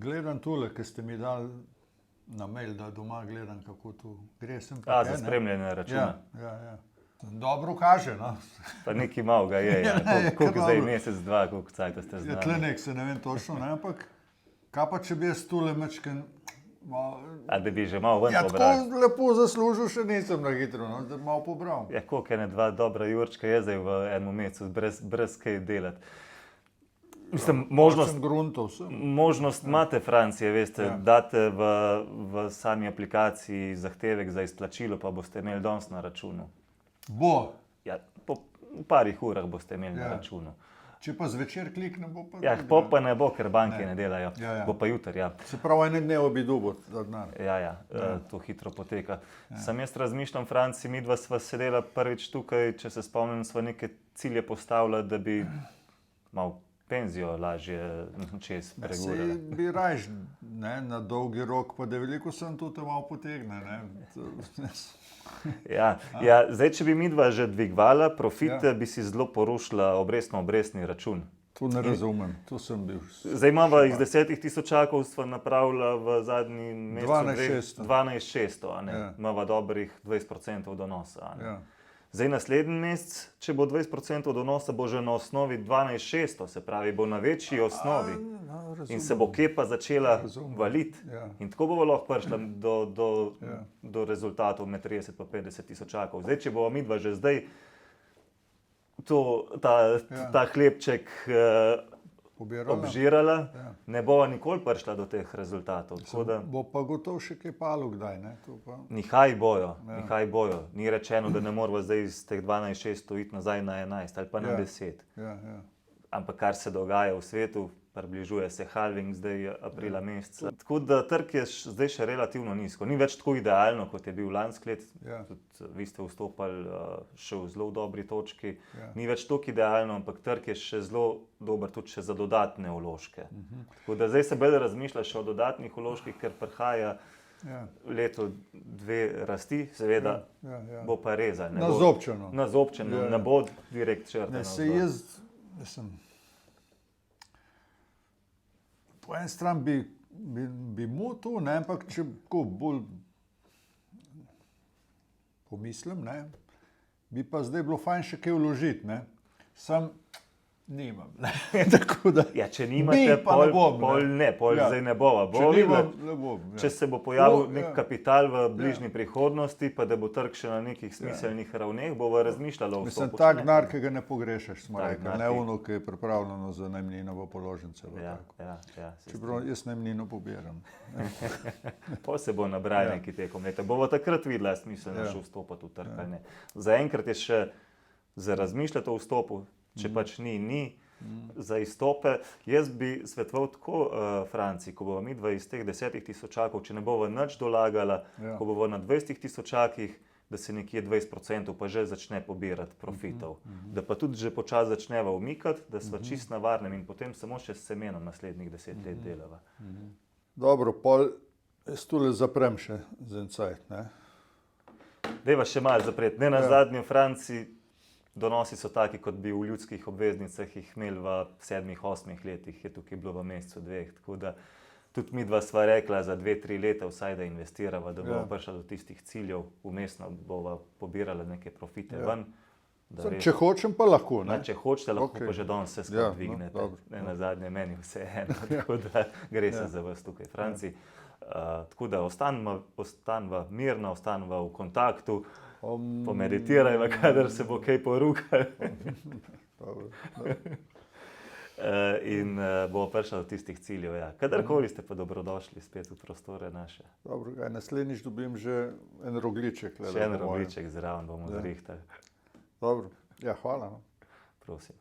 Gledam tule, ki ste mi dali na mail, da doma gledam, kako tu gre. Za spremljanje računa. Ja. Dobro kaže, no. Pa nekaj malega je. Koliko zdaj mesec, dva, koliko cajta ste znali? Tle nek se ne vem točno, ne, ampak kaj pa, če bi jaz tule mečken... A da bi že malo ven pobral? Tako lepo zaslužil, še nisem na hitro, no, da malo pobral. Koliko ene dva dobra jurčka je zdaj v enem mesecu, brez kaj delati. Mislim, možnost imate Francije, veste, date v sami aplikaciji zahtevek za izplačilo, pa boste imeli danes na računu. Bo? Ja, po parih urah boste imeli na računu. Če pa zvečer klikne, bo pa... Ja, pa ne bo, ker banke ne delajo. Bo pa jutri, ja. Se pravi, ene dnevo bi dobil denar. Ja, to hitro poteka. Sam jaz razmišljam, Franci, midva sva sedela prvič tukaj, če se spomnim, sva neke cilje postavila, da bi malo penzijo lažje čez pregurali. Sej bi rajš, na dolgi rok, pa da veliko sem tudi malo potegne, ne. Ja, zdaj, če bi midva že dvigvala profite, bi si zelo porušila obrestni račun. To ne razumem, to sem bil. Zdaj imava iz 10 tisočakov sva napravila v zadnji mesecu 12,600, imava dobrih 20% donosa. Zdaj naslednji mesec, če bo 20% donosa, bo že na osnovi 12,600, se pravi, bo na večji osnovi in se bo kepa začela valiti. In tako bo lahko prišla do rezultatov med 30 pa 50 tisočakov. Zdaj, če bo midva že zdaj ta hlebček obžirala, ne bova nikoli prišla do teh rezultatov. Bo pa gotovo še kaj palo kdaj, ne? Nihaj bojo. Ni rečeno, da ne moramo zdaj iz teh 12,600 iti nazaj na 11 ali pa na 10. Ampak kar se dogaja v svetu, približuje se halving zdaj aprila meseca. Tako da trg je zdaj še relativno nizko. Ni več tako idealno, kot je bil lansko let. Vi ste vstopali še v zelo dobri točki. Ni več tako idealno, ampak trg je še zelo dober tudi še za dodatne vložke. Tako da zdaj se bolj razmišlja še o dodatnih vložkih, ker prihaja leto dve rasti, seveda bo pa rezal. Nazobčeno, ne bo direkt črtano. Po eni strani bi motil, ampak če bolj pomislim, bi pa zdaj bilo fajn še kaj vložiti. Sam nimam. Ja, če nimate, pol zdaj ne bova. Če se bo pojavil nek kapital v bližnji prihodnosti, pa da bo trg še na nekih smiselnih ravneh, bova razmišljala o vstopu. Mislim, tak denar, ki ga ne pogrešaš, smo rekli, ne ono, ki je pripravljeno za najemnino v položnice. Čeprav jaz najemnino pobiram. Pol se bo nabrali neki tekom leta. Bova takrat videla smiselno še vstopati v trg. Zaenkrat je še za razmišljati o vstopu. Če pač ni za izstope. Jaz bi svetoval tako, Franci, ko bova midva iz teh 10 tisočakov, če ne bova nič dolagala, ko bova na 20 tisočakih, da se nekje 20% pa že začne pobirati profitov. Da pa tudi že počas začneva umikati, da sva čist na varnem in potem samo še s semenom naslednjih 10 let delava. Dobro, pol jaz tule zaprem še za en cajt, ne? Dejva še malo zapreti. Ne nazadnje, Franci, donosi so taki, kot bi v ljudskih obveznicah jih imeli v 7-8 letih, je tukaj bilo v mesecu 2. Tako da tudi midva sva rekla za 2-3 leta vsaj, da investirava, da bova prišla do tistih ciljev, vmesno bova pobirala neke profite ven. Če hočem, pa lahko, ne? Če hočete, lahko pa že danes vse skupaj dvignete. Ne nazadnje, meni vse eno, tako da gre se za vas tukaj, Franci. Tako da ostanva mirna, ostanva v kontaktu, pomeditirajva, kadar se bo kaj porukal. In bomo prišli do tistih ciljev. Kadarkoli ste pa dobrodošli spet v prostore naše. Dobro, naslednjič dobim že en rogliček. Še en rogliček zraven bomo zrihtali. Dobro, hvala. Prosim.